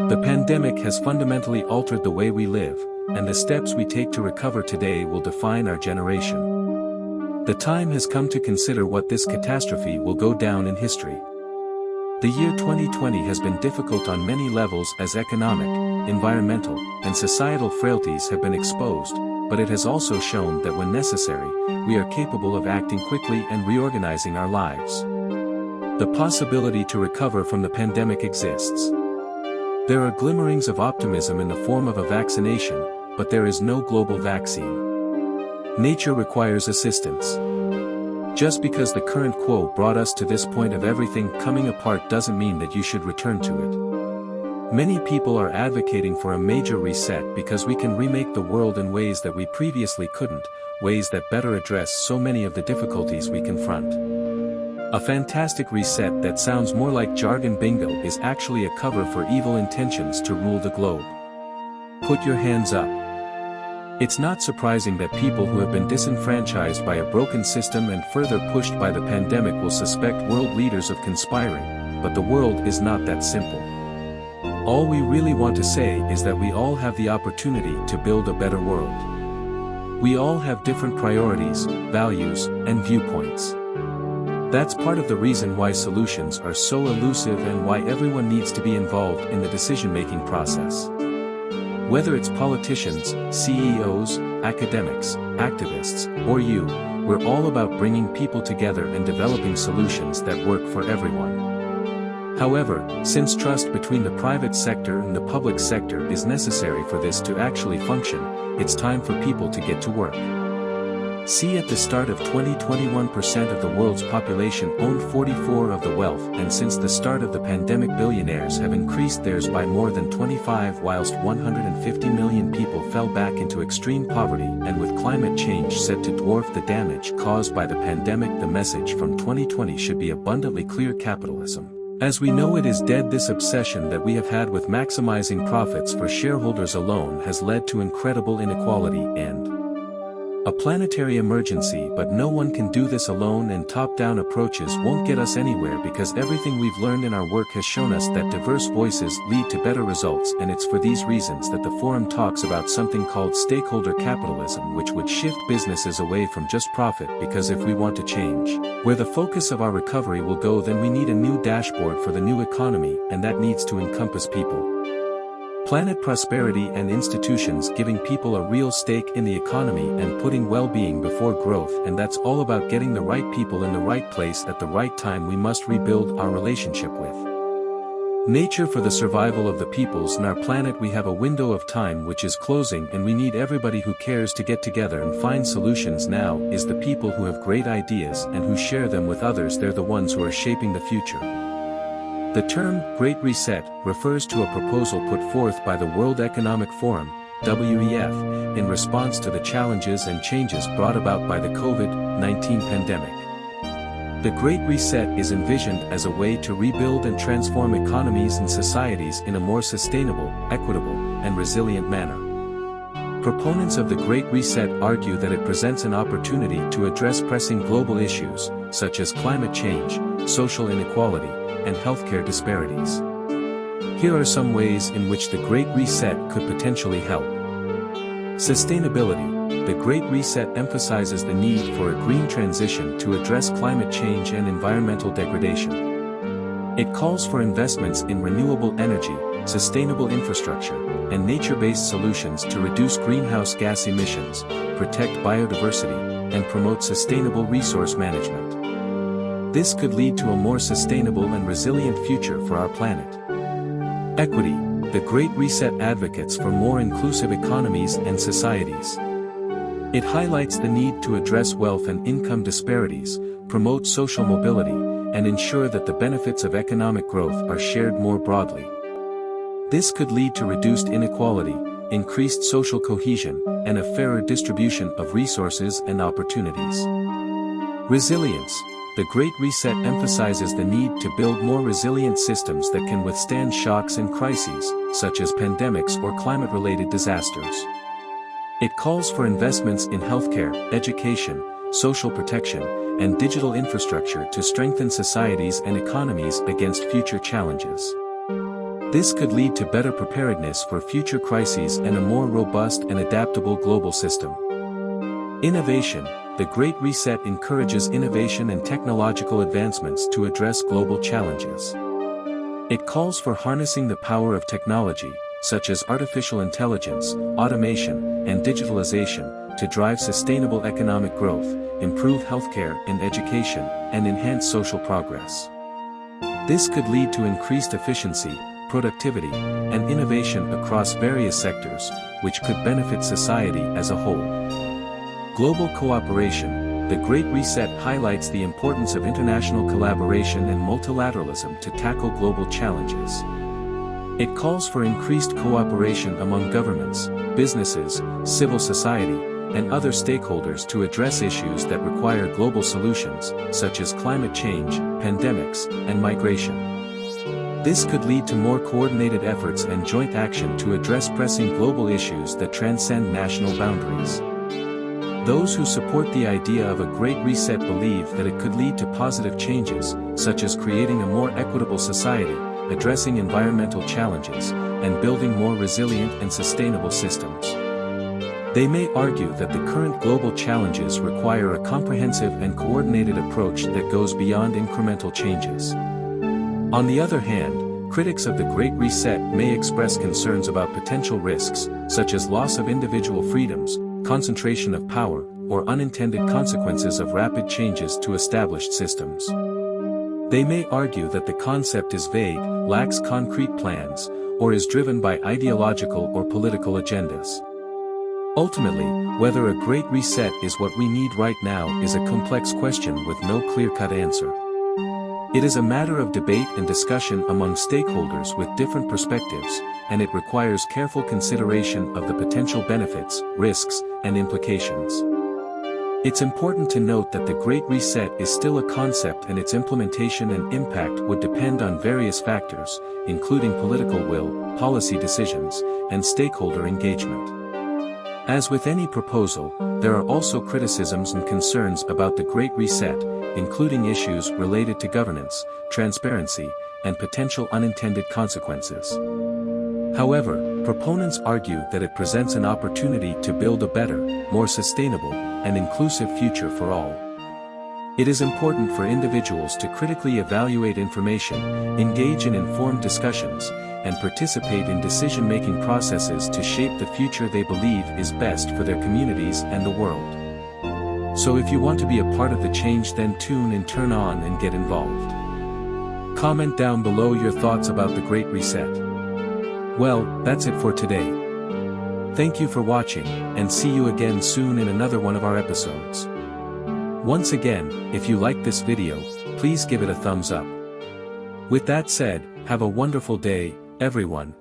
The pandemic has fundamentally altered the way we live, and the steps we take to recover today will define our generation. The time has come to consider what this catastrophe will go down in history. The year 2020 has been difficult on many levels as economic, environmental, and societal frailties have been exposed, but it has also shown that when necessary, we are capable of acting quickly and reorganizing our lives. The possibility to recover from the pandemic exists. There are glimmerings of optimism in the form of a vaccination, but there is no global vaccine. Nature requires assistance. Just because the current quo brought us to this point of everything coming apart doesn't mean that you should return to it. Many people are advocating for a major reset because we can remake the world in ways that we previously couldn't, ways that better address so many of the difficulties we confront. A fantastic reset that sounds more like jargon bingo is actually a cover for evil intentions to rule the globe. Put your hands up. It's not surprising that people who have been disenfranchised by a broken system and further pushed by the pandemic will suspect world leaders of conspiring, but the world is not that simple. All we really want to say is that we all have the opportunity to build a better world. We all have different priorities, values, and viewpoints. That's part of the reason why solutions are so elusive and why everyone needs to be involved in the decision-making process. Whether it's politicians, CEOs, academics, activists, or you, we're all about bringing people together and developing solutions that work for everyone. However, since trust between the private sector and the public sector is necessary for this to actually function, it's time for people to get to work. See, at the start of 2021, 1% of the world's population owned 44% of the wealth, and since the start of the pandemic billionaires have increased theirs by more than 25, whilst 150 million people fell back into extreme poverty, and with climate change said to dwarf the damage caused by the pandemic, the message from 2020 should be abundantly clear: capitalism, as we know it, is dead. This obsession that we have had with maximizing profits for shareholders alone has led to incredible inequality and a planetary emergency, but no one can do this alone, and top-down approaches won't get us anywhere, because everything we've learned in our work has shown us that diverse voices lead to better results, and it's for these reasons that the forum talks about something called stakeholder capitalism, which would shift businesses away from just profit, because if we want to change where the focus of our recovery will go, then we need a new dashboard for the new economy, and that needs to encompass people, planet prosperity, and institutions, giving people a real stake in the economy and putting well-being before growth. And that's all about getting the right people in the right place at the right time. We must rebuild our relationship with nature for the survival of the peoples in our planet. We have a window of time which is closing, and we need everybody who cares to get together and find solutions. Now is the people who have great ideas and who share them with others. They're the ones who are shaping the future. The term Great Reset refers to a proposal put forth by the World Economic Forum, WEF, in response to the challenges and changes brought about by the COVID-19 pandemic. The Great Reset is envisioned as a way to rebuild and transform economies and societies in a more sustainable, equitable, and resilient manner. Proponents of the Great Reset argue that it presents an opportunity to address pressing global issues, such as climate change, social inequality, and healthcare disparities. Here are some ways in which the Great Reset could potentially help. Sustainability. The Great Reset emphasizes the need for a green transition to address climate change and environmental degradation. It calls for investments in renewable energy, sustainable infrastructure, and nature-based solutions to reduce greenhouse gas emissions, protect biodiversity, and promote sustainable resource management. This could lead to a more sustainable and resilient future for our planet. Equity. The Great Reset advocates for more inclusive economies and societies. It highlights the need to address wealth and income disparities, promote social mobility, and ensure that the benefits of economic growth are shared more broadly. This could lead to reduced inequality, increased social cohesion, and a fairer distribution of resources and opportunities. Resilience. The Great Reset emphasizes the need to build more resilient systems that can withstand shocks and crises, such as pandemics or climate-related disasters. It calls for investments in healthcare, education, social protection, and digital infrastructure to strengthen societies and economies against future challenges. This could lead to better preparedness for future crises and a more robust and adaptable global system. Innovation. The Great Reset encourages innovation and technological advancements to address global challenges. It calls for harnessing the power of technology, such as artificial intelligence, automation, and digitalization, to drive sustainable economic growth, improve healthcare and education, and enhance social progress. This could lead to increased efficiency, productivity, and innovation across various sectors, which could benefit society as a whole. Global cooperation. The Great Reset highlights the importance of international collaboration and multilateralism to tackle global challenges. It calls for increased cooperation among governments, businesses, civil society, and other stakeholders to address issues that require global solutions, such as climate change, pandemics, and migration. This could lead to more coordinated efforts and joint action to address pressing global issues that transcend national boundaries. Those who support the idea of a Great Reset believe that it could lead to positive changes, such as creating a more equitable society, addressing environmental challenges, and building more resilient and sustainable systems. They may argue that the current global challenges require a comprehensive and coordinated approach that goes beyond incremental changes. On the other hand, critics of the Great Reset may express concerns about potential risks, such as loss of individual freedoms, concentration of power, or unintended consequences of rapid changes to established systems. They may argue that the concept is vague, lacks concrete plans, or is driven by ideological or political agendas. Ultimately, whether a Great Reset is what we need right now is a complex question with no clear-cut answer. It is a matter of debate and discussion among stakeholders with different perspectives, and it requires careful consideration of the potential benefits, risks, and implications. It's important to note that the Great Reset is still a concept and its implementation and impact would depend on various factors, including political will, policy decisions, and stakeholder engagement. As with any proposal, there are also criticisms and concerns about the Great Reset, including issues related to governance, transparency, and potential unintended consequences. However, proponents argue that it presents an opportunity to build a better, more sustainable, and inclusive future for all. It is important for individuals to critically evaluate information, engage in informed discussions, and participate in decision-making processes to shape the future they believe is best for their communities and the world. So if you want to be a part of the change, then tune in, turn on, and get involved. Comment down below your thoughts about the Great Reset. Well, that's it for today. Thank you for watching, and see you again soon in another one of our episodes. Once again, if you liked this video, please give it a thumbs up. With that said, have a wonderful day, everyone.